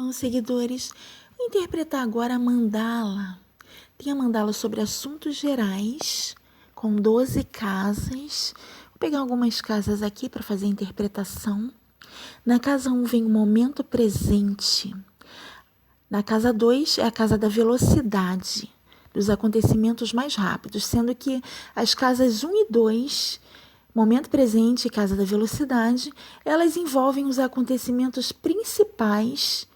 Bom, seguidores, vou interpretar agora a mandala. Tem a mandala sobre assuntos gerais, com 12 casas. Vou pegar algumas casas aqui para fazer a interpretação. Na casa 1 vem o momento presente. Na casa 2 é a casa da velocidade, dos acontecimentos mais rápidos, sendo que as casas 1 e 2, momento presente e casa da velocidade, elas envolvem os acontecimentos principais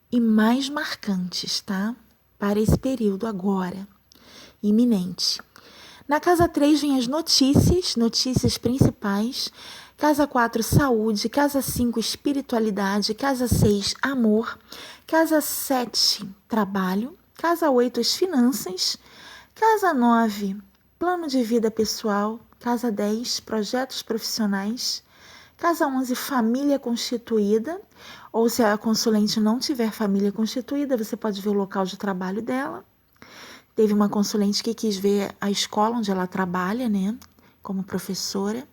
e mais marcantes, tá? Para esse período agora, iminente. Na casa 3 vem as notícias principais. Casa 4, saúde. Casa 5, espiritualidade. Casa 6, amor. Casa 7, trabalho. Casa 8, as finanças. Casa 9, plano de vida pessoal. Casa 10, projetos profissionais. Casa 11, família constituída, ou se a consulente não tiver família constituída, você pode ver o local de trabalho dela. Teve uma consulente que quis ver a escola onde ela trabalha, né, como professora,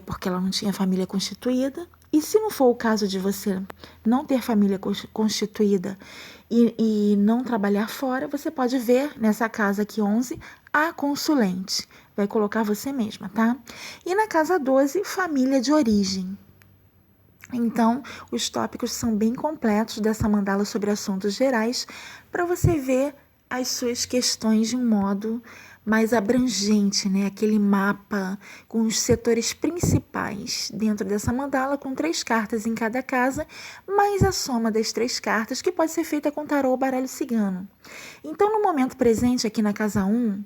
porque ela não tinha família constituída. E se não for o caso de você não ter família constituída e não trabalhar fora, você pode ver nessa casa aqui 11 a consulente. Vai colocar você mesma, tá? E na casa 12, família de origem. Então, os tópicos são bem completos dessa mandala sobre assuntos gerais para você ver as suas questões de um modo mais abrangente, né? Aquele mapa com os setores principais dentro dessa mandala, com 3 cartas em cada casa, mais a soma das 3 cartas, que pode ser feita com tarô ou baralho cigano. Então, no momento presente, aqui na casa 1,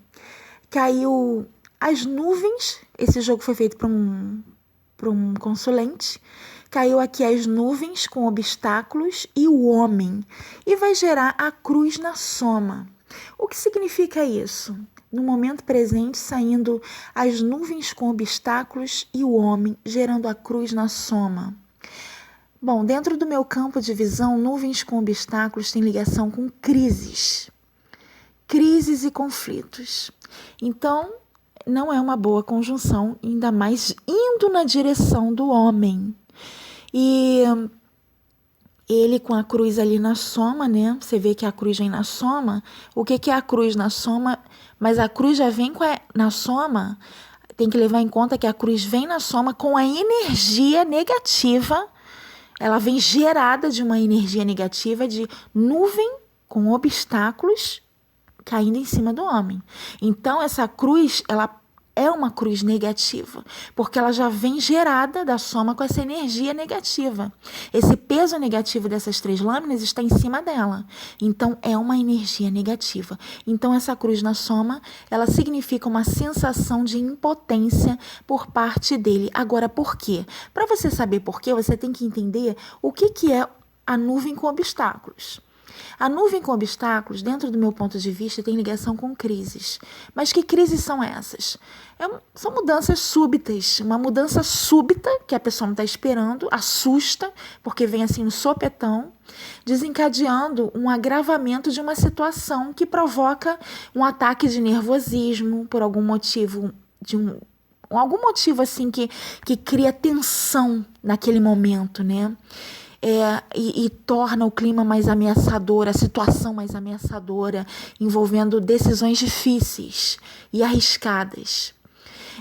caiu as nuvens. Esse jogo foi feito para um consulente. Caiu aqui as nuvens com obstáculos e o homem. E vai gerar a cruz na soma. O que significa isso? No momento presente, saindo as nuvens com obstáculos e o homem, gerando a cruz na soma. Bom, dentro do meu campo de visão, nuvens com obstáculos têm ligação com crises e conflitos. Então, não é uma boa conjunção, ainda mais indo na direção do homem. E ele com a cruz ali na soma, né? Você vê que a cruz vem na soma. O que é a cruz na soma? Mas a cruz já vem na soma. Tem que levar em conta que a cruz vem na soma com a energia negativa. Ela vem gerada de uma energia negativa de nuvem com obstáculos caindo em cima do homem. Então, essa cruz, ela é uma cruz negativa, porque ela já vem gerada da soma com essa energia negativa. Esse peso negativo dessas 3 lâminas está em cima dela. Então, é uma energia negativa. Então, essa cruz na soma, ela significa uma sensação de impotência por parte dele. Agora, por quê? Para você saber por quê, você tem que entender o que é a nuvem com obstáculos. A nuvem com obstáculos, dentro do meu ponto de vista, tem ligação com crises. Mas que crises são essas? São mudanças súbitas. Uma mudança súbita, que a pessoa não está esperando, assusta, porque vem assim no sopetão, desencadeando um agravamento de uma situação que provoca um ataque de nervosismo por algum motivo, algum motivo assim que cria tensão naquele momento, né? E torna o clima mais ameaçador, a situação mais ameaçadora, envolvendo decisões difíceis e arriscadas.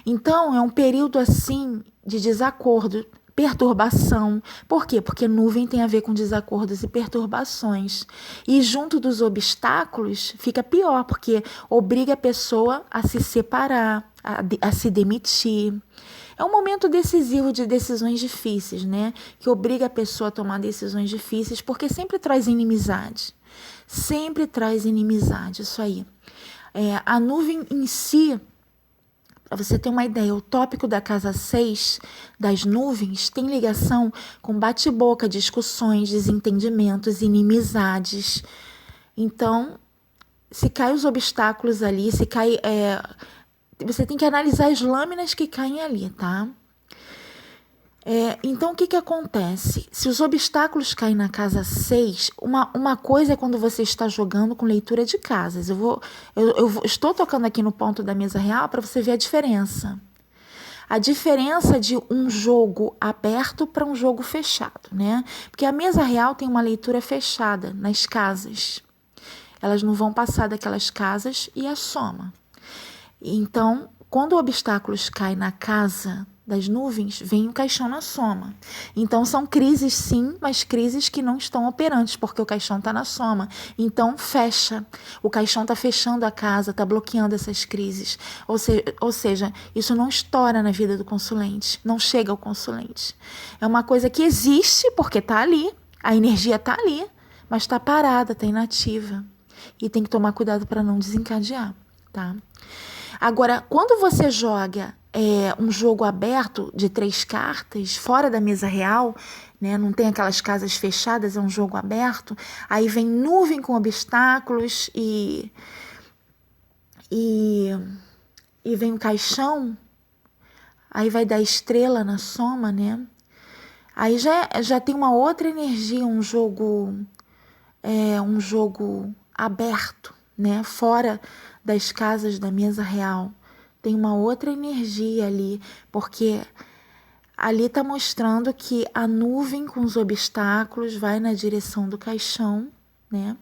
Então, é um período assim de desacordo, perturbação. Por quê? Porque nuvem tem a ver com desacordos e perturbações. E junto dos obstáculos fica pior, porque obriga a pessoa a se separar, a se demitir. É um momento decisivo de decisões difíceis, né? Que obriga a pessoa a tomar decisões difíceis, porque sempre traz inimizade. Sempre traz inimizade, isso aí. A nuvem em si, para você ter uma ideia, o tópico da casa 6 das nuvens tem ligação com bate-boca, discussões, desentendimentos, inimizades. Então, se cai os obstáculos ali, se cai... você tem que analisar as lâminas que caem ali, tá? Então, o que acontece? Se os obstáculos caem na casa 6, uma coisa é quando você está jogando com leitura de casas. Eu estou tocando aqui no ponto da mesa real para você ver a diferença. a diferença de um jogo aberto para um jogo fechado, né? Porque a mesa real tem uma leitura fechada nas casas. Elas não vão passar daquelas casas e a soma. Então, quando obstáculos caem na casa das nuvens, vem o caixão na soma. Então, são crises sim, mas crises que não estão operantes, porque o caixão está na soma. Então, fecha. O caixão está fechando a casa, está bloqueando essas crises. Ou seja, isso não estoura na vida do consulente, não chega ao consulente. É uma coisa que existe porque está ali, a energia está ali, mas está parada, está inativa. E tem que tomar cuidado para não desencadear, tá? Agora, quando você joga um jogo aberto de 3 cartas, fora da mesa real, né, não tem aquelas casas fechadas, é um jogo aberto, aí vem nuvem com obstáculos e vem um caixão, aí vai dar estrela na soma, né? Aí já tem uma outra energia, um jogo aberto, né, fora das casas da mesa real. Tem uma outra energia ali, porque ali está mostrando que a nuvem com os obstáculos vai na direção do caixão, né?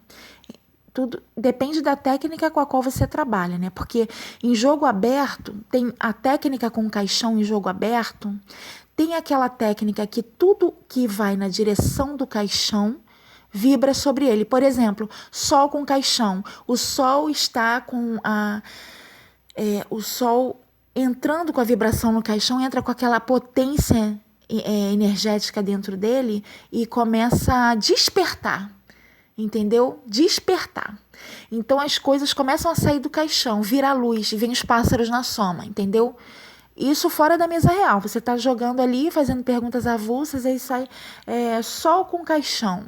Tudo depende da técnica com a qual você trabalha, né? Porque em jogo aberto, tem a técnica com caixão em jogo aberto, tem aquela técnica que tudo que vai na direção do caixão vibra sobre ele. Por exemplo, sol com caixão. O sol está com o sol entrando com a vibração no caixão, entra com aquela potência energética dentro dele e começa a despertar. Entendeu? Despertar. Então as coisas começam a sair do caixão, vira a luz e vem os pássaros na soma, entendeu? Isso fora da mesa real. Você está jogando ali, fazendo perguntas avulsas, aí sai sol com caixão.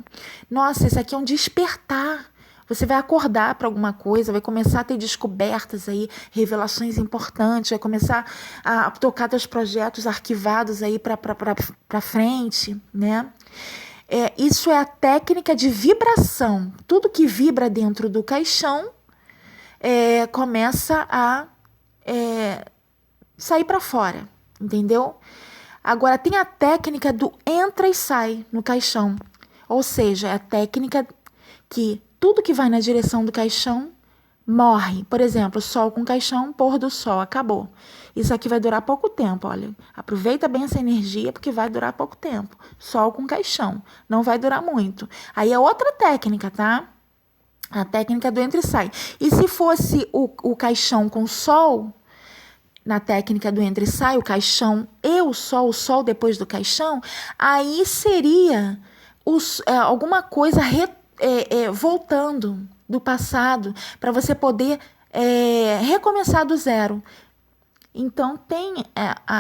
Nossa, isso aqui é um despertar. Você vai acordar para alguma coisa, vai começar a ter descobertas aí, revelações importantes, vai começar a tocar seus projetos arquivados aí para frente, né? Isso é a técnica de vibração. Tudo que vibra dentro do caixão começa a sair para fora, entendeu? Agora tem a técnica do entra e sai no caixão. Ou seja, é a técnica que tudo que vai na direção do caixão morre. Por exemplo, sol com caixão, pôr do sol, acabou. Isso aqui vai durar pouco tempo, olha. Aproveita bem essa energia porque vai durar pouco tempo. Sol com caixão, não vai durar muito. Aí é outra técnica, tá? A técnica do entra e sai. E se fosse o caixão com sol, na técnica do entra e sai, o caixão e o sol depois do caixão, aí seria alguma coisa voltando do passado para você poder recomeçar do zero. Então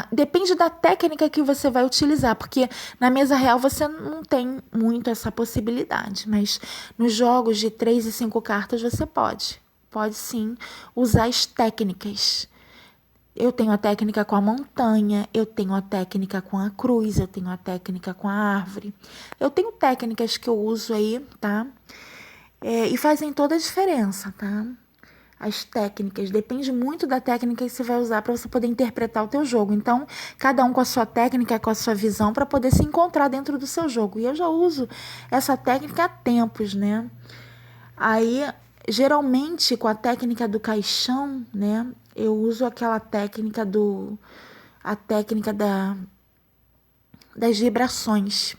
depende da técnica que você vai utilizar, porque na mesa real você não tem muito essa possibilidade, mas nos jogos de 3 e 5 cartas você pode sim usar as técnicas. Eu tenho a técnica com a montanha, eu tenho a técnica com a cruz, eu tenho a técnica com a árvore. Eu tenho técnicas que eu uso aí, tá? E fazem toda a diferença, tá? As técnicas, depende muito da técnica que você vai usar para você poder interpretar o teu jogo. Então, cada um com a sua técnica, com a sua visão, para poder se encontrar dentro do seu jogo. E eu já uso essa técnica há tempos, né? Aí, geralmente, com a técnica do caixão, né? Eu uso aquela técnica das vibrações.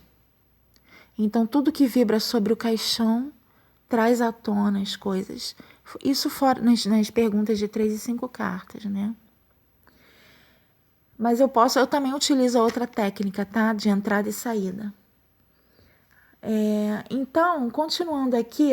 Então, tudo que vibra sobre o caixão traz à tona as coisas. Isso fora nas perguntas de 3 e 5 cartas, né? Mas eu também utilizo outra técnica, tá? De entrada e saída. Então, continuando aqui,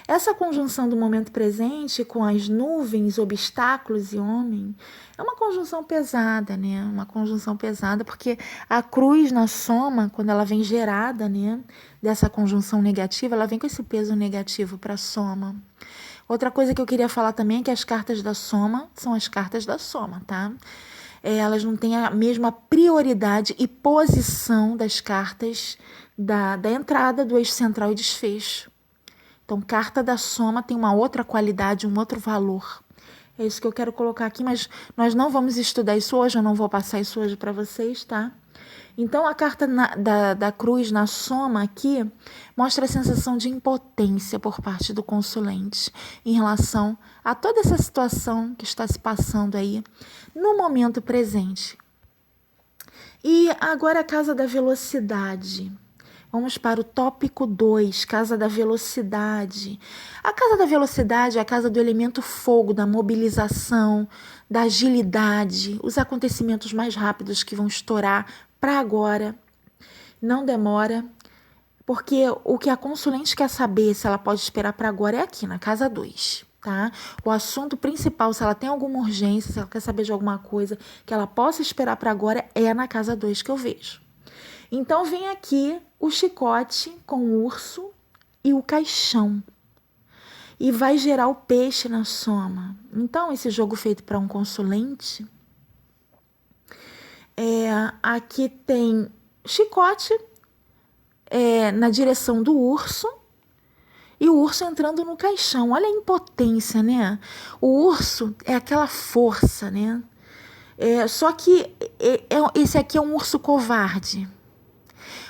essa conjunção do momento presente com as nuvens, obstáculos e homem é uma conjunção pesada, né? Uma conjunção pesada porque a cruz na soma, quando ela vem gerada, né, dessa conjunção negativa, ela vem com esse peso negativo para a soma. Outra coisa que eu queria falar também é que as cartas da soma são as cartas da soma, tá? Elas não têm a mesma prioridade e posição das cartas da entrada, do eixo central e desfecho. Então, carta da soma tem uma outra qualidade, um outro valor. É isso que eu quero colocar aqui, mas nós não vamos estudar isso hoje, eu não vou passar isso hoje para vocês, tá? Então, a carta da cruz na soma aqui mostra a sensação de impotência por parte do consulente em relação a toda essa situação que está se passando aí no momento presente. E agora a casa da velocidade. Vamos para o tópico 2, casa da velocidade. A casa da velocidade é a casa do elemento fogo, da mobilização, da agilidade, os acontecimentos mais rápidos que vão estourar para agora. Não demora, porque o que a consulente quer saber se ela pode esperar para agora é aqui, na casa 2. Tá? O assunto principal, se ela tem alguma urgência, se ela quer saber de alguma coisa que ela possa esperar para agora, é na casa 2 que eu vejo. Então, vem aqui o chicote com o urso e o caixão. E vai gerar o peixe na soma. Então, esse jogo feito para um consulente, aqui tem chicote na direção do urso e o urso entrando no caixão. Olha a impotência, né? O urso é aquela força, né? Só que esse aqui é um urso covarde.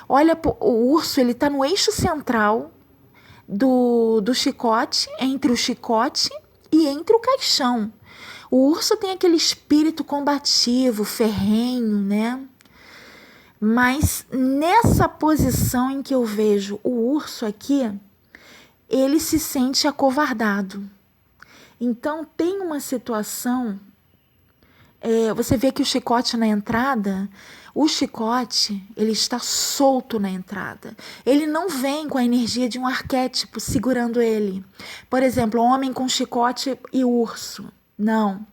Olha, o urso ele está no eixo central do chicote, entre o chicote e entre o caixão. O urso tem aquele espírito combativo, ferrenho, né? Mas nessa posição em que eu vejo o urso aqui, ele se sente acovardado. Então tem uma situação, você vê que o chicote na entrada, o chicote, ele está solto na entrada. Ele não vem com a energia de um arquétipo segurando ele. Por exemplo, homem com chicote e urso. Não.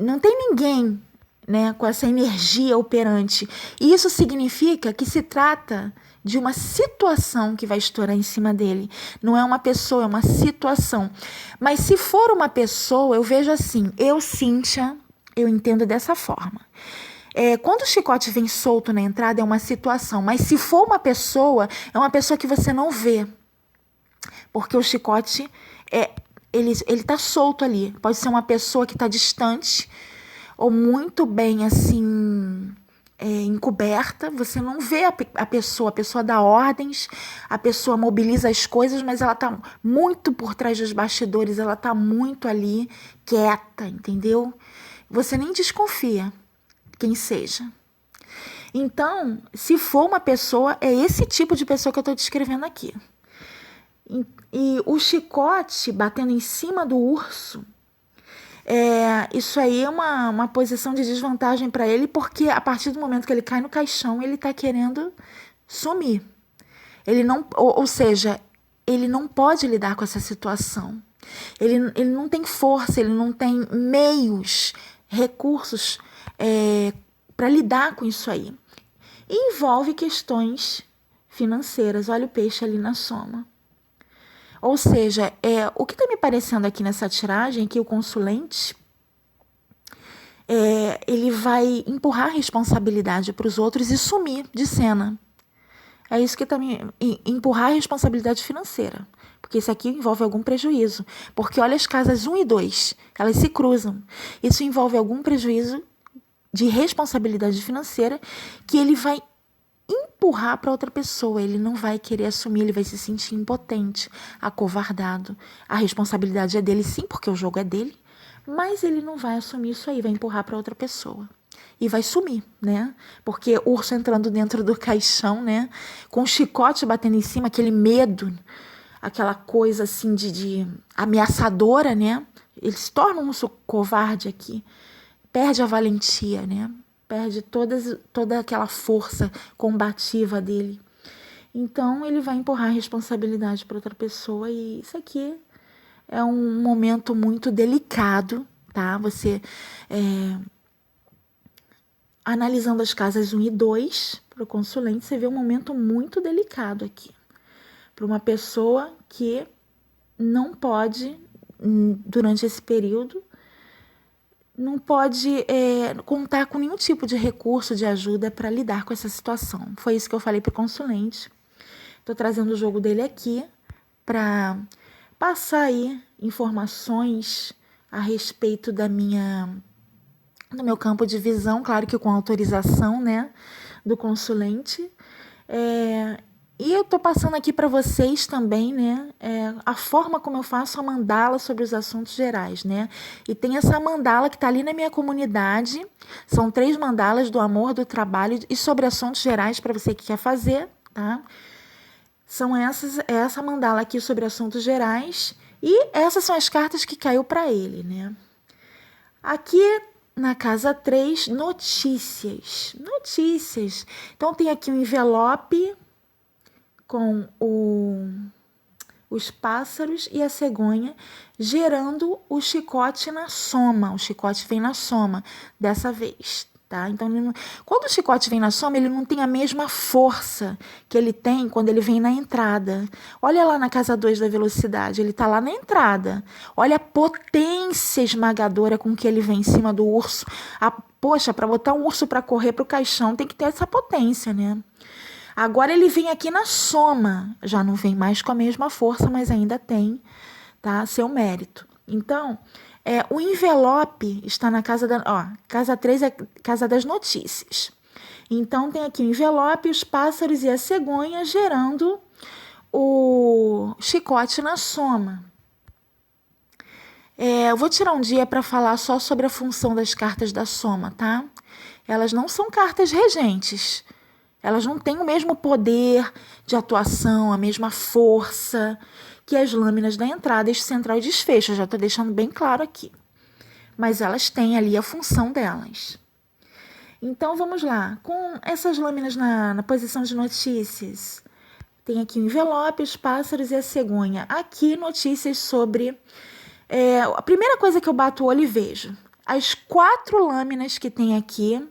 Não tem ninguém, né, com essa energia operante. E isso significa que se trata de uma situação que vai estourar em cima dele. Não é uma pessoa, é uma situação. Mas se for uma pessoa, eu vejo assim, Cíntia, eu entendo dessa forma. Quando o chicote vem solto na entrada, é uma situação. Mas se for uma pessoa, é uma pessoa que você não vê. Porque o chicote, ele está solto ali. Pode ser uma pessoa que está distante ou muito bem assim encoberta. Você não vê a pessoa dá ordens, a pessoa mobiliza as coisas, mas ela está muito por trás dos bastidores, ela está muito ali quieta, entendeu? Você nem desconfia quem seja. Então, se for uma pessoa, é esse tipo de pessoa que eu estou descrevendo aqui. E o chicote batendo em cima do urso, isso aí é uma posição de desvantagem para ele, porque a partir do momento que ele cai no caixão, ele está querendo sumir. Ele não, ou seja, ele não pode lidar com essa situação. Ele não tem força, ele não tem meios, recursos para lidar com isso aí. E envolve questões financeiras. Olha o peixe ali na soma. Ou seja, o que está me parecendo aqui nessa tiragem é que o consulente ele vai empurrar a responsabilidade para os outros e sumir de cena. É isso que está me empurrar a responsabilidade financeira. Porque isso aqui envolve algum prejuízo. Porque olha as casas 1 e 2, elas se cruzam. Isso envolve algum prejuízo de responsabilidade financeira que ele vai empurrar para outra pessoa. Ele não vai querer assumir, ele vai se sentir impotente, acovardado. A responsabilidade é dele sim, porque o jogo é dele, mas ele não vai assumir isso aí, vai empurrar para outra pessoa. E vai sumir, né? Porque o urso entrando dentro do caixão, né? Com o chicote batendo em cima, aquele medo, aquela coisa assim de ameaçadora, né? Ele se torna um urso covarde aqui. Perde a valentia, né? Perde toda aquela força combativa dele. Então, ele vai empurrar a responsabilidade para outra pessoa e isso aqui é um momento muito delicado, tá? Você, analisando as casas 1 e 2 para o consulente, você vê um momento muito delicado aqui. Para uma pessoa que não pode, durante esse período, não pode contar com nenhum tipo de recurso, de ajuda para lidar com essa situação. Foi isso que eu falei para o consulente. Estou trazendo o jogo dele aqui para passar aí informações a respeito do meu campo de visão, claro que com autorização, né, do consulente. E eu tô passando aqui para vocês também, né, a forma como eu faço a mandala sobre os assuntos gerais, né? E tem essa mandala que tá ali na minha comunidade. São 3 mandalas do amor, do trabalho e sobre assuntos gerais para você que quer fazer, tá? São essa mandala aqui sobre assuntos gerais e essas são as cartas que caiu para ele, né? Aqui na casa 3, notícias. Notícias. Então tem aqui um envelope com os pássaros e a cegonha gerando o chicote na soma. O chicote vem na soma dessa vez, tá? Então, quando o chicote vem na soma, ele não tem a mesma força que ele tem quando ele vem na entrada. Olha lá na casa 2 da velocidade, ele tá lá na entrada. Olha a potência esmagadora com que ele vem em cima do urso. Poxa, para botar um urso para correr pro caixão tem que ter essa potência, né? Agora ele vem aqui na soma, já não vem mais com a mesma força, mas ainda tem, tá, seu mérito. Então, o envelope está na casa casa 3 é casa das notícias. Então, tem aqui o envelope, os pássaros e a cegonha gerando o chicote na soma. Eu vou tirar um dia para falar só sobre a função das cartas da soma, tá? Elas não são cartas regentes. Elas não têm o mesmo poder de atuação, a mesma força que as lâminas da entrada, eixo central e desfecho. Eu já estou deixando bem claro aqui. Mas elas têm ali a função delas. Então, vamos lá. Com essas lâminas na posição de notícias, tem aqui o envelope, os pássaros e a cegonha. Aqui, notícias sobre... a primeira coisa que eu bato o olho e vejo, as 4 lâminas que tem aqui,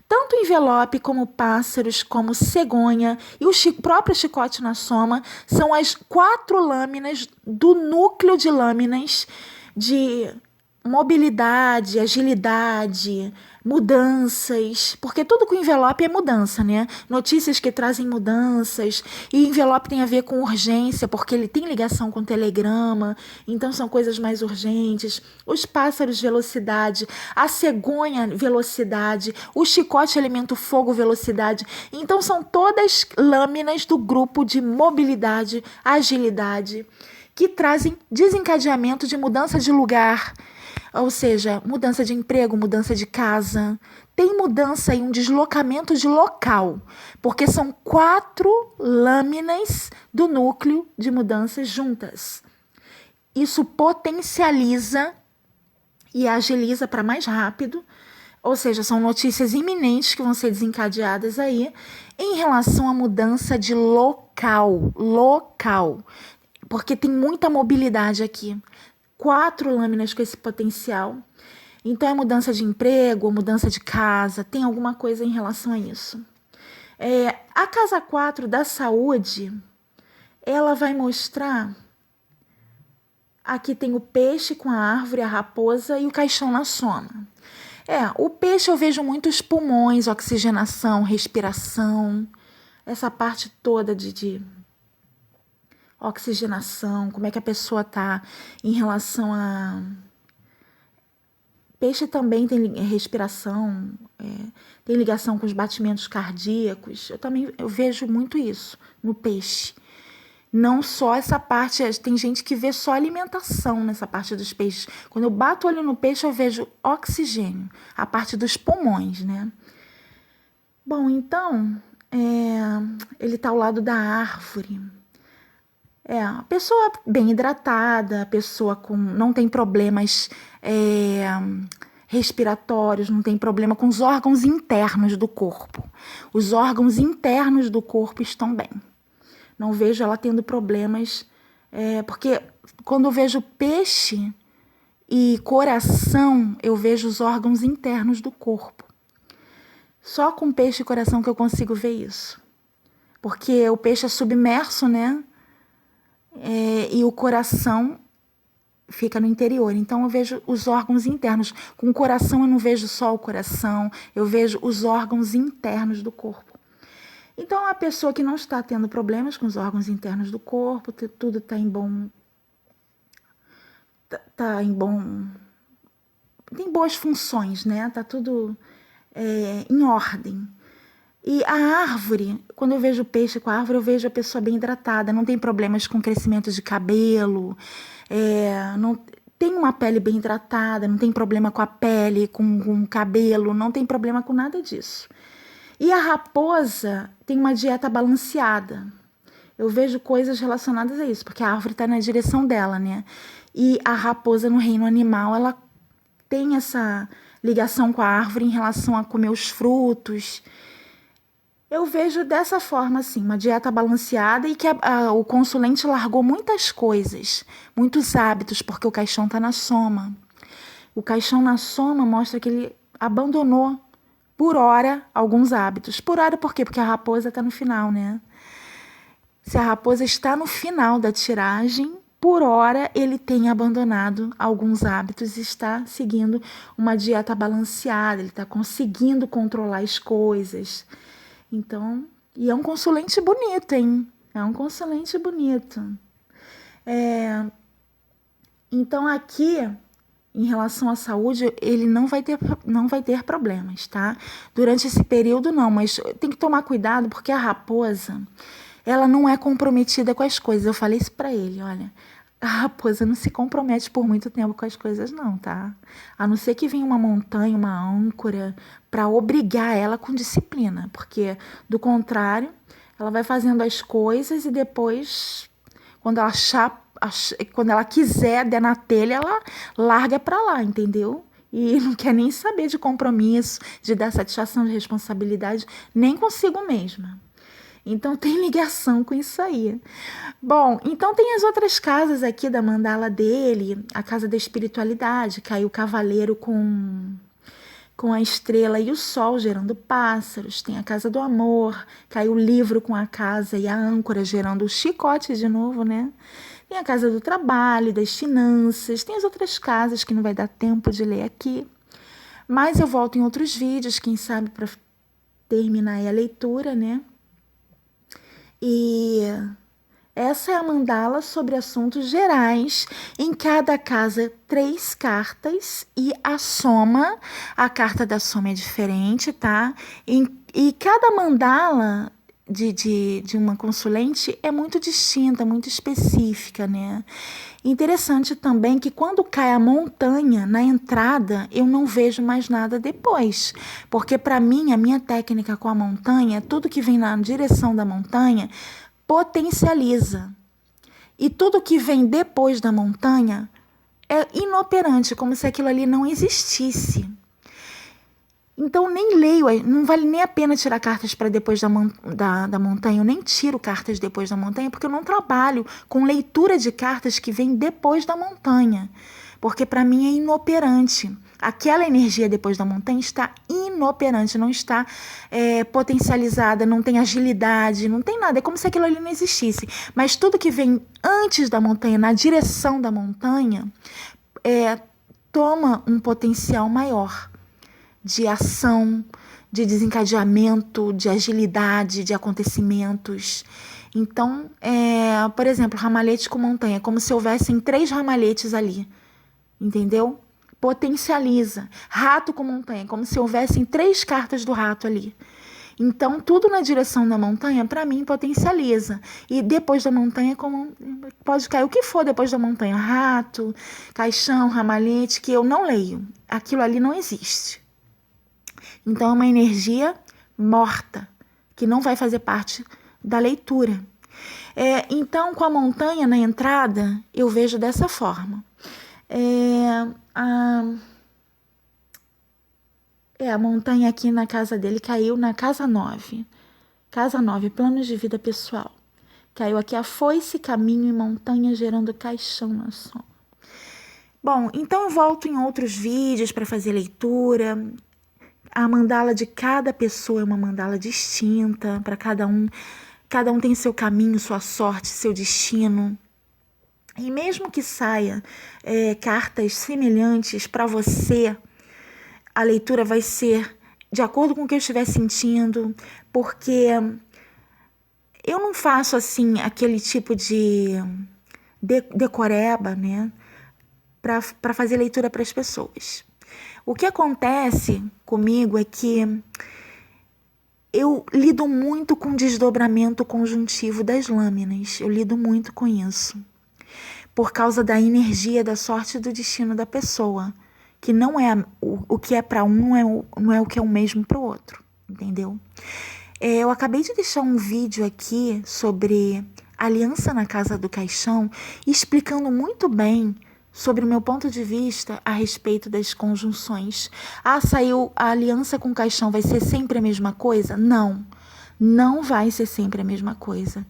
tanto o envelope como pássaros, como cegonha e o próprio chicote na soma, são as 4 lâminas do núcleo de lâminas de mobilidade, agilidade, mudanças, porque tudo com envelope é mudança, né? Notícias que trazem mudanças, e envelope tem a ver com urgência, porque ele tem ligação com telegrama, então são coisas mais urgentes. Os pássaros, velocidade, a cegonha, velocidade, o chicote, elemento fogo, velocidade. Então são todas lâminas do grupo de mobilidade, agilidade, que trazem desencadeamento de mudança de lugar, ou seja, mudança de emprego, mudança de casa. Tem mudança e um deslocamento de local, porque são 4 lâminas do núcleo de mudanças juntas. Isso potencializa e agiliza para mais rápido, ou seja, são notícias iminentes que vão ser desencadeadas aí em relação à mudança de local, porque tem muita mobilidade aqui. 4 lâminas com esse potencial. Então, é mudança de emprego, mudança de casa, tem alguma coisa em relação a isso. A casa 4 da saúde, ela vai mostrar... Aqui tem o peixe com a árvore, a raposa e o caixão na soma. O peixe eu vejo muitos pulmões, oxigenação, respiração, essa parte toda de oxigenação, como é que a pessoa está em relação a... Peixe também tem respiração, tem ligação com os batimentos cardíacos. Eu vejo muito isso no peixe. Não só essa parte, tem gente que vê só alimentação nessa parte dos peixes. Quando eu bato o olho no peixe, eu vejo oxigênio, a parte dos pulmões, né? Bom, então, ele está ao lado da árvore. A pessoa bem hidratada, a pessoa não tem problemas respiratórios, não tem problema com os órgãos internos do corpo. Os órgãos internos do corpo estão bem. Não vejo ela tendo problemas, porque quando eu vejo peixe e coração, eu vejo os órgãos internos do corpo. Só com peixe e coração que eu consigo ver isso. Porque o peixe é submerso, né? E o coração fica no interior. Então eu vejo os órgãos internos. Com o coração eu não vejo só o coração, eu vejo os órgãos internos do corpo. Então a pessoa que não está tendo problemas com os órgãos internos do corpo, tudo está em bom tem boas funções, né? Tá tudo em ordem. E a árvore, quando eu vejo peixe com a árvore, eu vejo a pessoa bem hidratada, não tem problemas com crescimento de cabelo, não tem uma pele bem hidratada, não tem problema com a pele, com o cabelo, não tem problema com nada disso. E a raposa tem uma dieta balanceada. Eu vejo coisas relacionadas a isso, porque a árvore está na direção dela, né? E a raposa no reino animal, ela tem essa ligação com a árvore em relação a comer os frutos. Eu vejo dessa forma, assim, uma dieta balanceada e que o consulente largou muitas coisas, muitos hábitos, porque o caixão está na soma. O caixão na soma mostra que ele abandonou, por hora, alguns hábitos. Por hora, por quê? Porque a raposa está no final, né? Se a raposa está no final da tiragem, por hora ele tem abandonado alguns hábitos e está seguindo uma dieta balanceada, ele está conseguindo controlar as coisas. Então, e é um consulente bonito, hein? É um consulente bonito. Então, aqui, em relação à saúde, ele não vai ter problemas, tá? Durante esse período, não, mas tem que tomar cuidado, porque a raposa, ela não é comprometida com as coisas. Eu falei isso pra ele, olha, a raposa não se compromete por muito tempo com as coisas, não, tá? A não ser que venha uma montanha, uma âncora, para obrigar ela com disciplina, porque, do contrário, ela vai fazendo as coisas e depois, quando ela quiser, der na telha, ela larga para lá, entendeu? E não quer nem saber de compromisso, de dar satisfação, de responsabilidade, nem consigo mesma. Então tem ligação com isso aí. Bom, então tem as outras casas aqui da mandala dele, a casa da espiritualidade, caiu o cavaleiro com a estrela e o sol gerando pássaros, tem a casa do amor, caiu o livro com a casa e a âncora gerando o chicote de novo, né? Tem a casa do trabalho, das finanças, tem as outras casas que não vai dar tempo de ler aqui. Mas eu volto em outros vídeos, quem sabe, para terminar aí a leitura, né? E essa é a mandala sobre assuntos gerais. Em cada casa, 3 cartas e a carta da soma é diferente, tá? E cada mandala de uma consulente é muito distinta, muito específica, né? Interessante também que quando cai a montanha na entrada, eu não vejo mais nada depois. Porque para mim, a minha técnica com a montanha, tudo que vem na direção da montanha, potencializa. E tudo que vem depois da montanha é inoperante, como se aquilo ali não existisse. Então, nem leio, não vale nem a pena tirar cartas para depois da montanha. Eu nem tiro cartas depois da montanha, porque eu não trabalho com leitura de cartas que vem depois da montanha. Porque para mim é inoperante. Aquela energia depois da montanha está inoperante, não está potencializada, não tem agilidade, não tem nada. É como se aquilo ali não existisse. Mas tudo que vem antes da montanha, na direção da montanha, toma um potencial maior de ação, de desencadeamento, de agilidade, de acontecimentos. Então, por exemplo, ramalhete com montanha, como se houvessem 3 ramalhetes ali, entendeu? Potencializa. Rato com montanha, como se houvessem 3 cartas do rato ali. Então, tudo na direção da montanha, para mim, potencializa. E depois da montanha, pode cair o que for depois da montanha. Rato, caixão, ramalhete, que eu não leio. Aquilo ali não existe. Então, é uma energia morta, que não vai fazer parte da leitura. Então, com a montanha na entrada, eu vejo dessa forma. A montanha aqui na casa dele caiu na casa 9. Casa 9, planos de vida pessoal. Caiu aqui a foice, caminho e montanha, gerando caixão na soma. Bom, então eu volto em outros vídeos para fazer leitura. A mandala de cada pessoa é uma mandala distinta para cada um. Cada um tem seu caminho, sua sorte, seu destino. E mesmo que saia cartas semelhantes para você, a leitura vai ser de acordo com o que eu estiver sentindo, porque eu não faço assim aquele tipo de decoreba, né, para fazer leitura para as pessoas. O que acontece comigo é que eu lido muito com o desdobramento conjuntivo das lâminas. Eu lido muito com isso. Por causa da energia, da sorte e do destino da pessoa. Que não é o que é para um, não é o que é o mesmo para o outro. Entendeu? Eu acabei de deixar um vídeo aqui sobre aliança na casa do caixão, explicando muito bem sobre o meu ponto de vista a respeito das conjunções. Saiu a aliança com o caixão, vai ser sempre a mesma coisa? Não, não vai ser sempre a mesma coisa.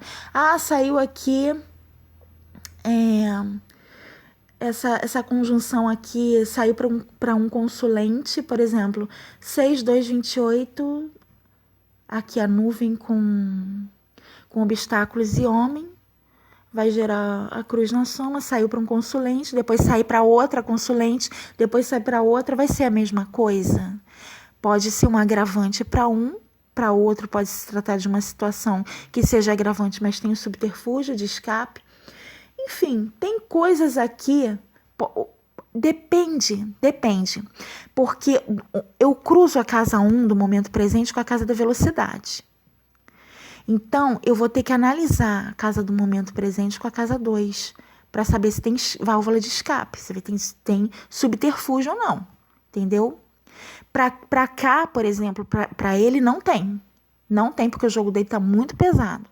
Saiu aqui essa conjunção aqui, saiu para um consulente, por exemplo, 6, 2, 28, aqui a nuvem com obstáculos e homem, vai gerar a cruz na soma, saiu para um consulente, depois sai para outra consulente, depois sai para outra, vai ser a mesma coisa. Pode ser um agravante para um, para outro pode se tratar de uma situação que seja agravante, mas tem um subterfúgio de escape. Enfim, tem coisas aqui, depende, porque eu cruzo a casa 1 do momento presente com a casa da velocidade. Então, eu vou ter que analisar a casa do momento presente com a casa 2, para saber se tem válvula de escape, se tem subterfúgio ou não, entendeu? Para cá, por exemplo, para ele não tem. Não tem, porque o jogo dele tá muito pesado.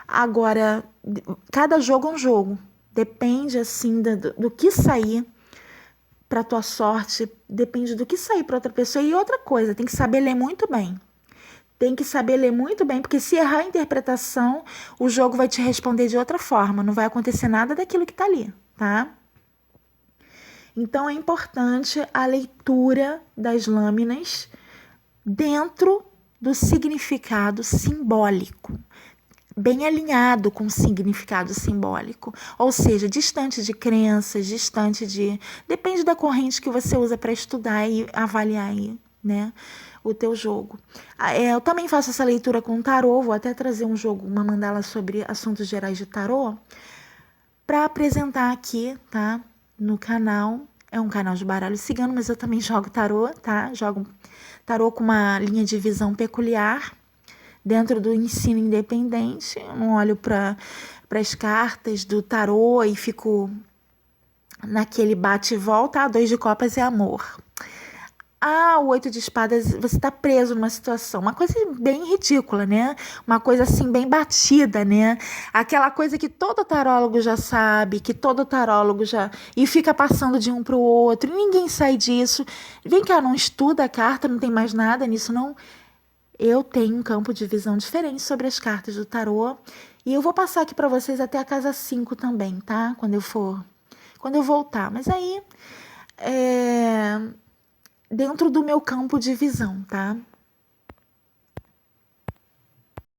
Agora, cada jogo é um jogo. Depende, assim, do que sair para tua sorte, depende do que sair para outra pessoa. E outra coisa, tem que saber ler muito bem. Tem que saber ler muito bem, porque se errar a interpretação, o jogo vai te responder de outra forma. Não vai acontecer nada daquilo que está ali, tá? Então, é importante a leitura das lâminas dentro do significado simbólico. Bem alinhado com o significado simbólico. Ou seja, distante de crenças, distante de... Depende da corrente que você usa para estudar e avaliar aí, né? O teu jogo. Eu também faço essa leitura com tarô, vou até trazer um jogo, uma mandala sobre assuntos gerais de tarô, para apresentar aqui, tá? No canal. É um canal de baralho cigano, mas eu também jogo tarô, tá? Jogo tarô com uma linha de visão peculiar, dentro do ensino independente. Eu não olho para as cartas do tarô e fico naquele bate e volta. 2 de copas é amor. O 8 de espadas, você está preso numa situação, uma coisa bem ridícula, né? Uma coisa assim, bem batida, né? Aquela coisa que todo tarólogo já sabe, que todo tarólogo já... E fica passando de um para o outro, e ninguém sai disso. Vem cá, não estuda a carta, não tem mais nada nisso, não. Eu tenho um campo de visão diferente sobre as cartas do tarô, e eu vou passar aqui para vocês até a casa 5 também, tá? Quando eu voltar. Mas aí... dentro do meu campo de visão, tá?